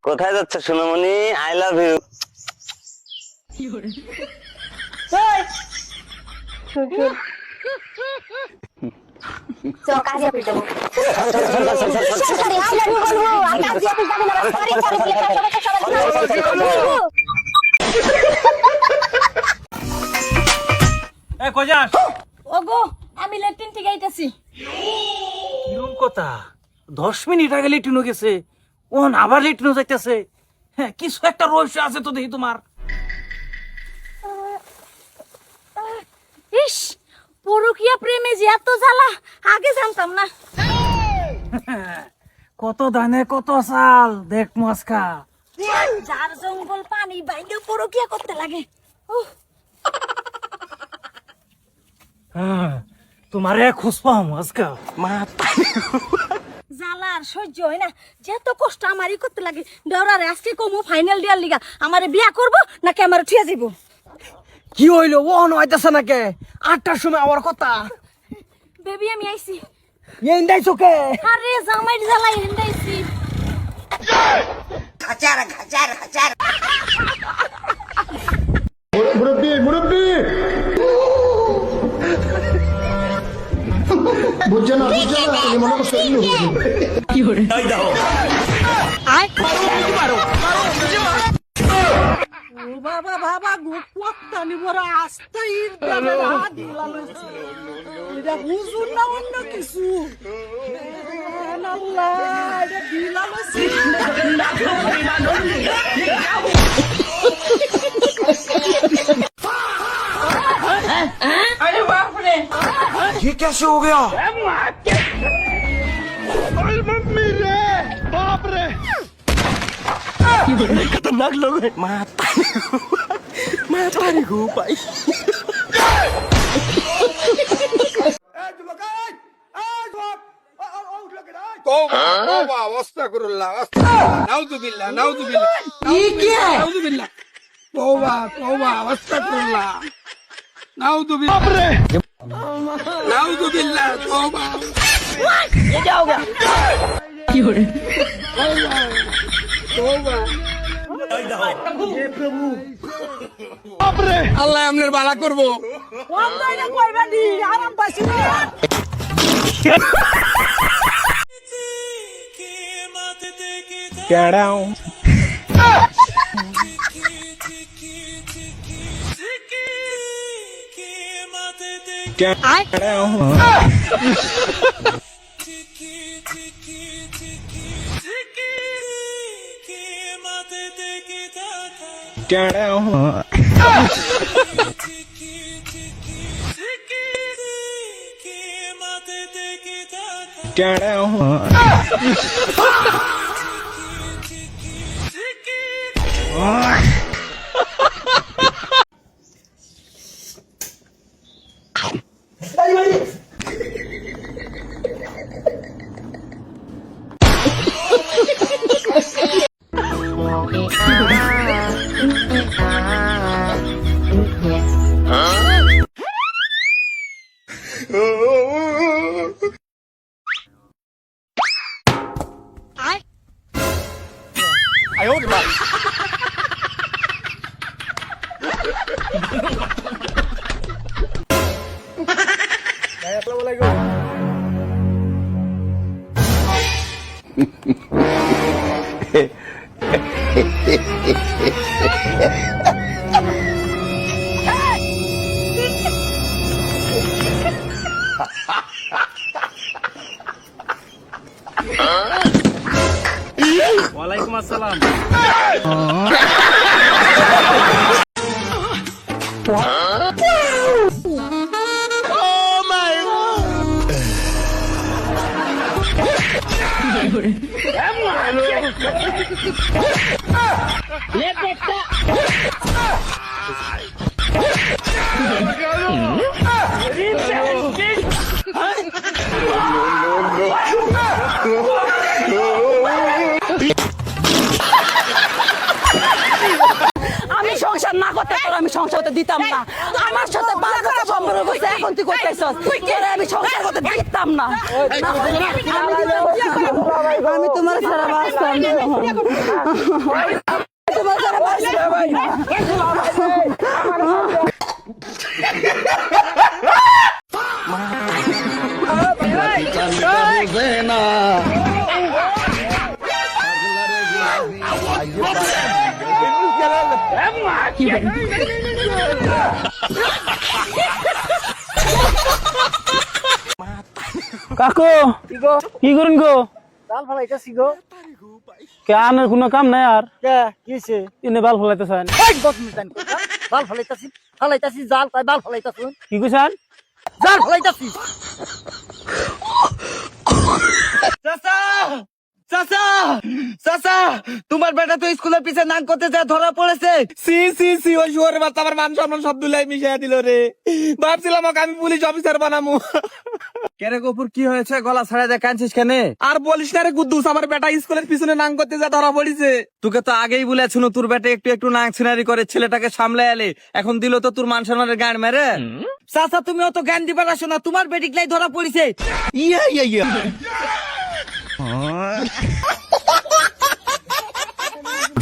কোথায় যাচ্ছে সোনামণি? I love you. ওগো আমি লেট্রিন থেকে আইতাছি। কিরম কথা? 10 মিনিট আগে লেট্রিনও গেছে, ওন আবার লেট্রিনও যাইতেছে। হ্যাঁ, কিছু একটা রহস্য আছে তো দেখি তোমার। ইস, পরকীয়া প্রেমে যে এত জ্বালা আগে জানতাম না। কত ধানে কত চাল, দেখ মাসকা। যার জঙ্গল পানি বাইরে পরকীয়া করতে লাগে। উহ, হ্যাঁ, তোমারে খুশ পাও মাসকা। জ্বালা আর সহ্য হয় না, যত কষ্ট আমারই করতে লাগে। ডরারে আজকে কমু ফাইনাল ডিয়ার লিগা আমারে বিয়া করব নাকি আমার ঠিয়া যাইব? কি হইলো? ও নয়তাছে নাকি? 8টার সময় আমার কথা। বেবি আমি আইছি। এন্ডাই চোখে। আরে জামাই জ্বালাই হেন্দাইছি। মুরব্বি বুঝছে না এই মনে করছে কি করে আয় বাবা বাবা গুপত্তা নিবরা আস্তাই ইরদাবে রাত দিলাম। এটা বুঝুন না অন্য কিছু। আল্লাহ, এটা দিলাম अरे बाप रे ये कैसे हो गया? मम्मी रे बाप रे खतरनाक लोग हैं। मैं तारी को भाई। तौबा अस्तगफिरुल्लाह नाउजुबिल्लाह नाउजुबिल्लाह ये क्या है? नाउजुबिल्लाह तौबा तौबा अस्तगफिरुल्लाह नाउजुबिल्लाह नाउजुबिल्लाह तौबा ये क्या हो गया? কি করে तौबा আল্লাহ আমনের বালা করবো। অন্যায় কইবা দি আরাম পাইছি না। ওয়ালাইকুম আসসালাম। আমি সংসার না করতে তোর আমি সংসার হতে দিতাম না। আমার সাথে বাজে কথা আমার অবস্থা এখন তুই করতেছস তোরে আমি সংসার করতে দিতাম না আমি তোমার সারা বাঁচতাম না তোমার সারা বাঁচতাম কাকু কি করেন গো বাল ফলাইতাছি গো কেন কোনো কাম নাই আর কে কিছে এনে বাল ফলাইতেছেন এই 10 মিনিট জানি বাল ফলাইতাছি জাল কই বাল ফলাইতাছি কি কইছেন জাল ফলাইতাছি চাচা চাচা চাচা তোমার বেটা তো স্কুলের পিছে নাক করতে যায় ধরা পড়েছে সি সি সি ওই শুয়ারের বাচ্চা আমার মান সম্মান সব দুলাই মিশিয়ে দিল রে ভাবছিলাম ওকে আমি পুলিশ অফিসার বানামু কেরে গপুর কি হয়েছে গলা ছাড়া দেয় কাঁদছিস কেন আর বলিস না রে কুদ্দুস আমার বেটা স্কুলের পিছনে নাং করতে যা ধরা পড়িছে তোকে তো আগেই বলেছিল তোর বেটা একটু একটু নাক ছিনারি করে ছেলেটাকে সামলে এলে এখন দিল তো তোর মান সম্মানের গান মেরে চাচা তুমি অত জ্ঞান দিবার আসো না তোমার বেটিকলাই ধরা পড়িছে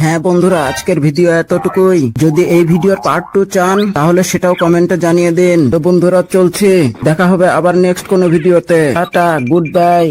হ্যাঁ বন্ধুরা, আজকের ভিডিও এতটুকুই। যদি এই ভিডিওর পার্ট 2 চান তাহলে সেটাও কমেন্টে জানিয়ে দিন। তো বন্ধুরা চলছে, দেখা হবে আবার নেক্সট কোনো ভিডিওতে। Tata, good bye.